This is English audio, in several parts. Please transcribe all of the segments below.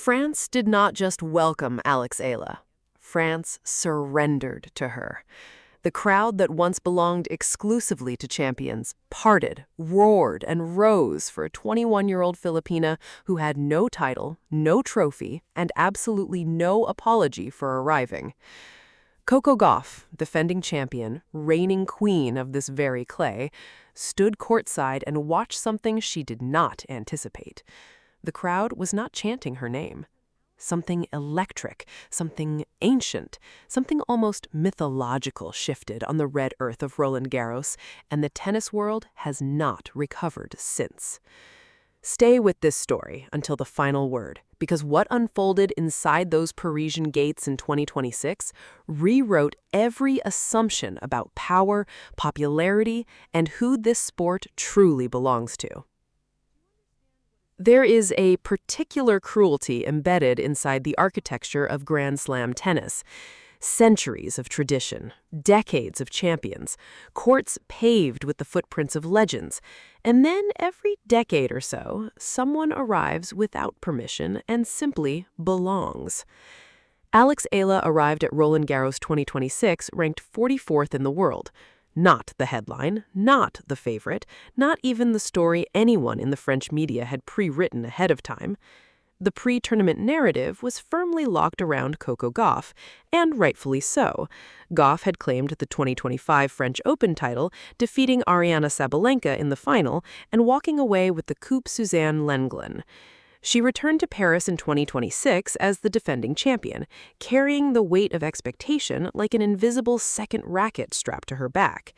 France did not just welcome Eala. France surrendered to her. The crowd that once belonged exclusively to champions parted, roared, and rose for a 21-year-old Filipina who had no title, no trophy, and absolutely no apology for arriving. Coco Gauff, defending champion, reigning queen of this very clay, stood courtside and watched something she did not anticipate. The crowd was not chanting her name. Something electric, something ancient, something almost mythological shifted on the red earth of Roland Garros, and the tennis world has not recovered since. Stay with this story until the final word, because what unfolded inside those Parisian gates in 2026 rewrote every assumption about power, popularity, and who this sport truly belongs to. There is a particular cruelty embedded inside the architecture of Grand Slam tennis. Centuries of tradition, decades of champions, courts paved with the footprints of legends, and then every decade or so, someone arrives without permission and simply belongs. Eala arrived at Roland Garros 2026 ranked 44th in the world. Not the headline, not the favorite, not even the story anyone in the French media had pre-written ahead of time. The pre-tournament narrative was firmly locked around Coco Gauff, and rightfully so. Gauff had claimed the 2025 French Open title, defeating Ariana Sabalenka in the final and walking away with the Coupe Suzanne Lenglen. She returned to Paris in 2026 as the defending champion, carrying the weight of expectation like an invisible second racket strapped to her back.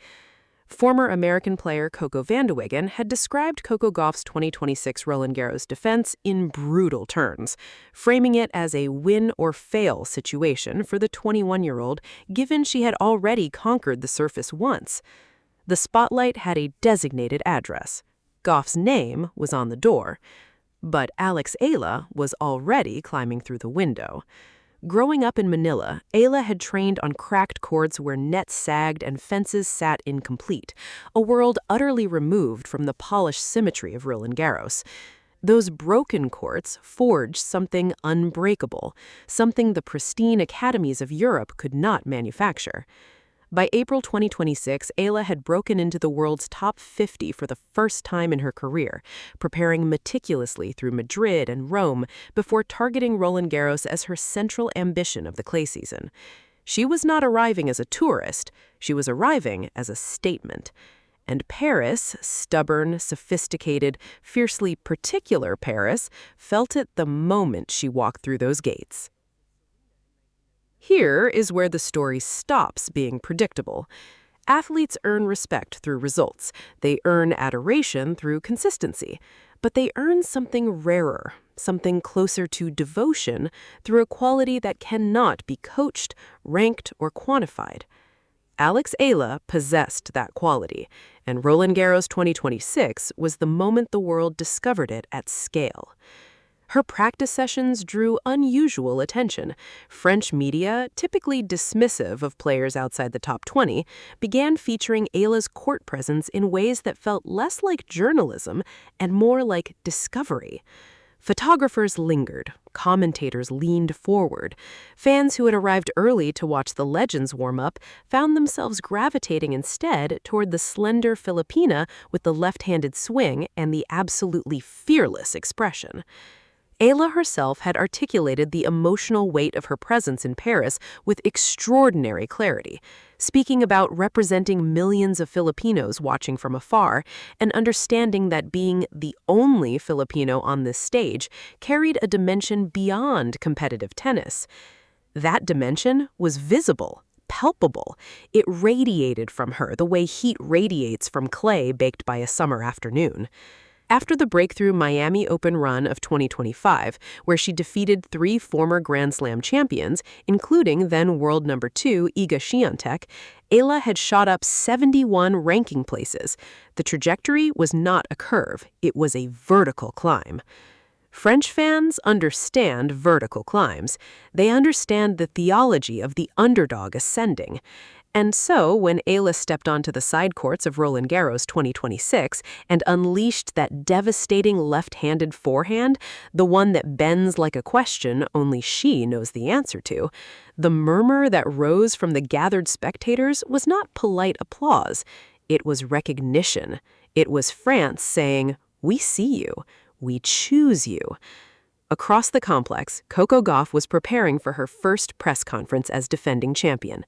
Former American player Coco Gauff had described Coco Gauff's 2026 Roland Garros defense in brutal terms, framing it as a win-or-fail situation for the 21-year-old, given she had already conquered the surface once. The spotlight had a designated address. Gauff's name was on the door. But Eala was already climbing through the window. Growing up in Manila, Eala had trained on cracked courts where nets sagged and fences sat incomplete, a world utterly removed from the polished symmetry of Roland Garros. Those broken courts forged something unbreakable, something the pristine academies of Europe could not manufacture. By April 2026, Eala had broken into the world's top 50 for the first time in her career, preparing meticulously through Madrid and Rome before targeting Roland Garros as her central ambition of the clay season. She was not arriving as a tourist, she was arriving as a statement. And Paris, stubborn, sophisticated, fiercely particular Paris, felt it the moment she walked through those gates. Here is where the story stops being predictable. Athletes earn respect through results. They earn adoration through consistency. But they earn something rarer, something closer to devotion, through a quality that cannot be coached, ranked, or quantified. Eala possessed that quality, and Roland Garros 2026 was the moment the world discovered it at scale. Her practice sessions drew unusual attention. French media, typically dismissive of players outside the top 20, began featuring Eala's court presence in ways that felt less like journalism and more like discovery. Photographers lingered, commentators leaned forward. Fans who had arrived early to watch the legends warm up found themselves gravitating instead toward the slender Filipina with the left-handed swing and the absolutely fearless expression. Eala herself had articulated the emotional weight of her presence in Paris with extraordinary clarity, speaking about representing millions of Filipinos watching from afar and understanding that being the only Filipino on this stage carried a dimension beyond competitive tennis. That dimension was visible, palpable. It radiated from her the way heat radiates from clay baked by a summer afternoon. After the breakthrough Miami Open run of 2025, where she defeated 3 former Grand Slam champions, including then world number 2 Iga Swiatek, Eala had shot up 71 ranking places. The trajectory was not a curve, it was a vertical climb. French fans understand vertical climbs. They understand the theology of the underdog ascending. And so, when Eala stepped onto the side courts of Roland Garros 2026 and unleashed that devastating left-handed forehand, the one that bends like a question only she knows the answer to, the murmur that rose from the gathered spectators was not polite applause. It was recognition. It was France saying, "We see you. We choose you." Across the complex, Coco Gauff was preparing for her first press conference as defending champion.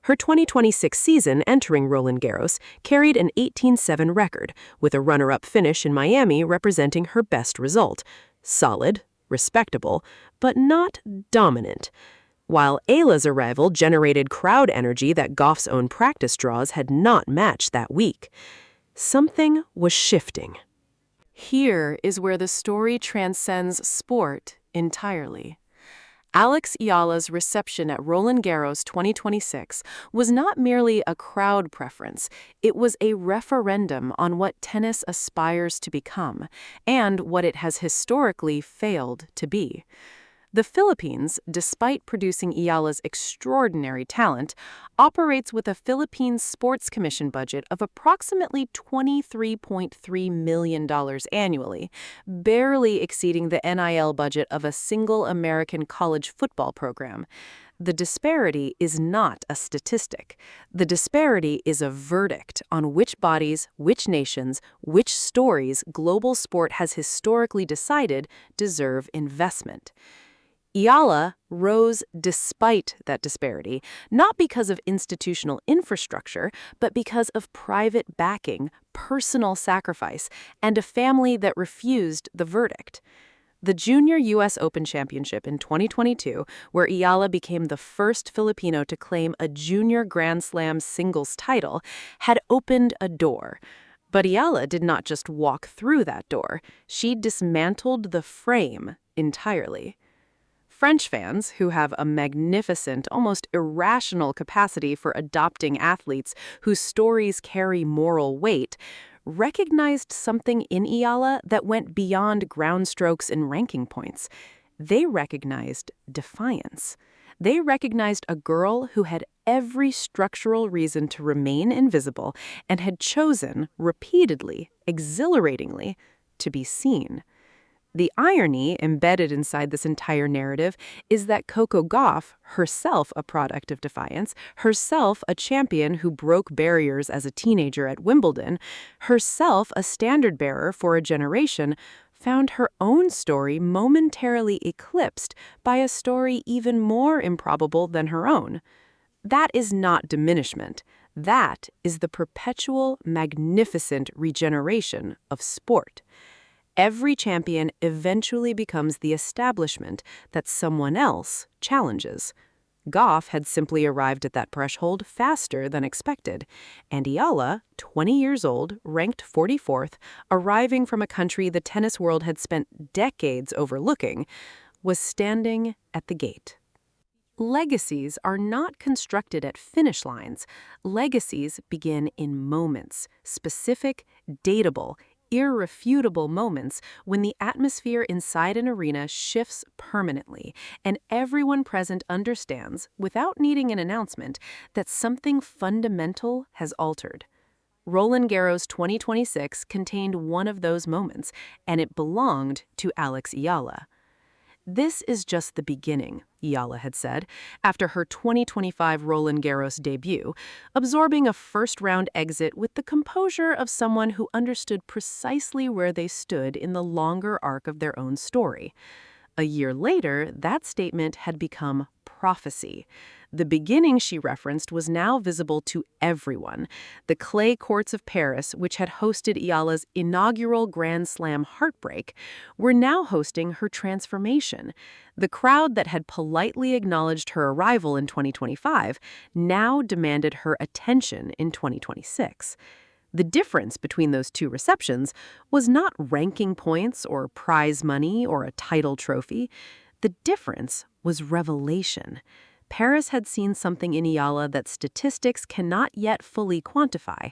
Her 2026 season entering Roland Garros carried an 18-7 record, with a runner-up finish in Miami representing her best result. Solid, respectable, but not dominant. While Eala's arrival generated crowd energy that Gauff's own practice draws had not matched that week. Something was shifting. Here is where the story transcends sport entirely. Eala's reception at Roland Garros 2026 was not merely a crowd preference, it was a referendum on what tennis aspires to become, and what it has historically failed to be. The Philippines, despite producing Eala's extraordinary talent, operates with a Philippine Sports Commission budget of approximately $23.3 million annually, barely exceeding the NIL budget of a single American college football program. The disparity is not a statistic. The disparity is a verdict on which bodies, which nations, which stories global sport has historically decided deserve investment. Eala rose despite that disparity, not because of institutional infrastructure, but because of private backing, personal sacrifice, and a family that refused the verdict. The Junior U.S. Open Championship in 2022, where Eala became the first Filipino to claim a junior Grand Slam singles title, had opened a door. But Eala did not just walk through that door. She dismantled the frame entirely. French fans, who have a magnificent, almost irrational capacity for adopting athletes whose stories carry moral weight, recognized something in Eala that went beyond ground strokes and ranking points. They recognized defiance. They recognized a girl who had every structural reason to remain invisible and had chosen, repeatedly, exhilaratingly, to be seen. The irony embedded inside this entire narrative is that Coco Gauff, herself a product of defiance, herself a champion who broke barriers as a teenager at Wimbledon, herself a standard bearer for a generation, found her own story momentarily eclipsed by a story even more improbable than her own. That is not diminishment. That is the perpetual, magnificent regeneration of sport. Every champion eventually becomes the establishment that someone else challenges. Gauff had simply arrived at that threshold faster than expected, and Eala, 20 years old, ranked 44th, arriving from a country the tennis world had spent decades overlooking, was standing at the gate. Legacies are not constructed at finish lines. Legacies begin in moments, specific, dateable, irrefutable moments when the atmosphere inside an arena shifts permanently and everyone present understands, without needing an announcement, that something fundamental has altered. Roland Garros 2026 contained one of those moments, and it belonged to Eala. "This is just the beginning," Eala had said, after her 2025 Roland Garros debut, absorbing a first-round exit with the composure of someone who understood precisely where they stood in the longer arc of their own story. A year later, that statement had become prophecy. The beginning she referenced was now visible to everyone. The clay courts of Paris, which had hosted Eala's inaugural Grand Slam heartbreak, were now hosting her transformation. The crowd that had politely acknowledged her arrival in 2025 now demanded her attention in 2026. The difference between those two receptions was not ranking points or prize money or a title trophy. The difference was revelation. Paris had seen something in Eala that statistics cannot yet fully quantify: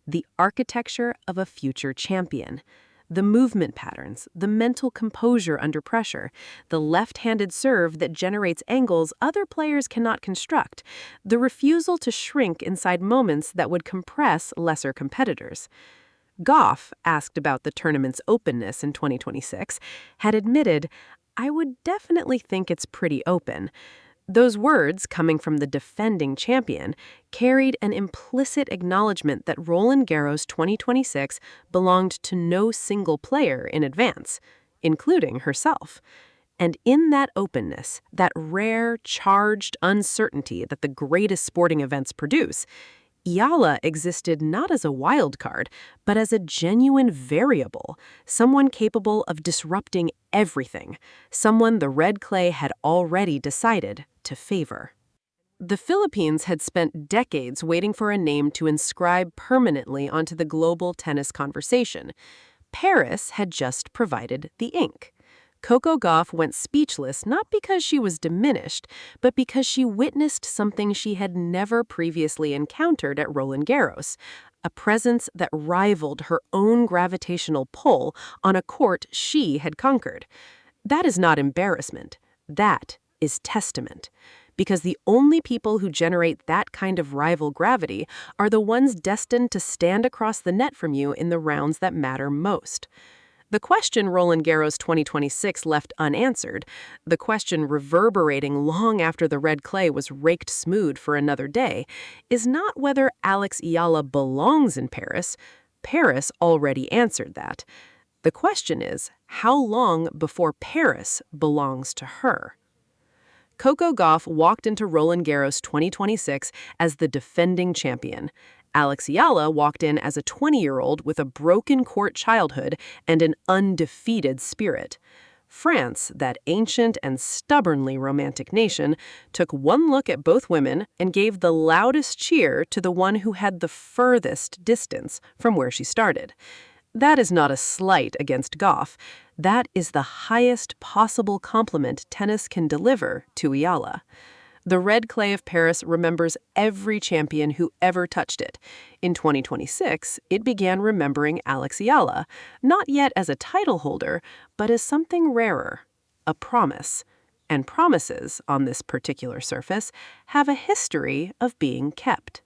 the architecture of a future champion. The movement patterns, the mental composure under pressure, the left-handed serve that generates angles other players cannot construct, the refusal to shrink inside moments that would compress lesser competitors. Gauff, asked about the tournament's openness in 2026, had admitted, "I would definitely think it's pretty open." Those words, coming from the defending champion, carried an implicit acknowledgement that Roland Garros 2026 belonged to no single player in advance, including herself. And in that openness, that rare, charged uncertainty that the greatest sporting events produce, Eala existed not as a wild card, but as a genuine variable, someone capable of disrupting everything, someone the red clay had already decided to favor. The Philippines had spent decades waiting for a name to inscribe permanently onto the global tennis conversation. Paris had just provided the ink. Coco Gauff went speechless not because she was diminished, but because she witnessed something she had never previously encountered at Roland Garros, a presence that rivaled her own gravitational pull on a court she had conquered. That is not embarrassment. That is testament. Because the only people who generate that kind of rival gravity are the ones destined to stand across the net from you in the rounds that matter most. The question Roland Garros 2026 left unanswered, the question reverberating long after the red clay was raked smooth for another day, is not whether Alex Eala belongs in Paris. Paris already answered that. The question is, how long before Paris belongs to her? Coco Gauff walked into Roland Garros 2026 as the defending champion. Alex Eala walked in as a 20-year-old with a broken court childhood and an undefeated spirit. France, that ancient and stubbornly romantic nation, took one look at both women and gave the loudest cheer to the one who had the furthest distance from where she started. That is not a slight against Gauff. That is the highest possible compliment tennis can deliver to Eala. The red clay of Paris remembers every champion who ever touched it. In 2026, it began remembering Alex Eala, not yet as a title holder, but as something rarer, a promise. And promises, on this particular surface, have a history of being kept.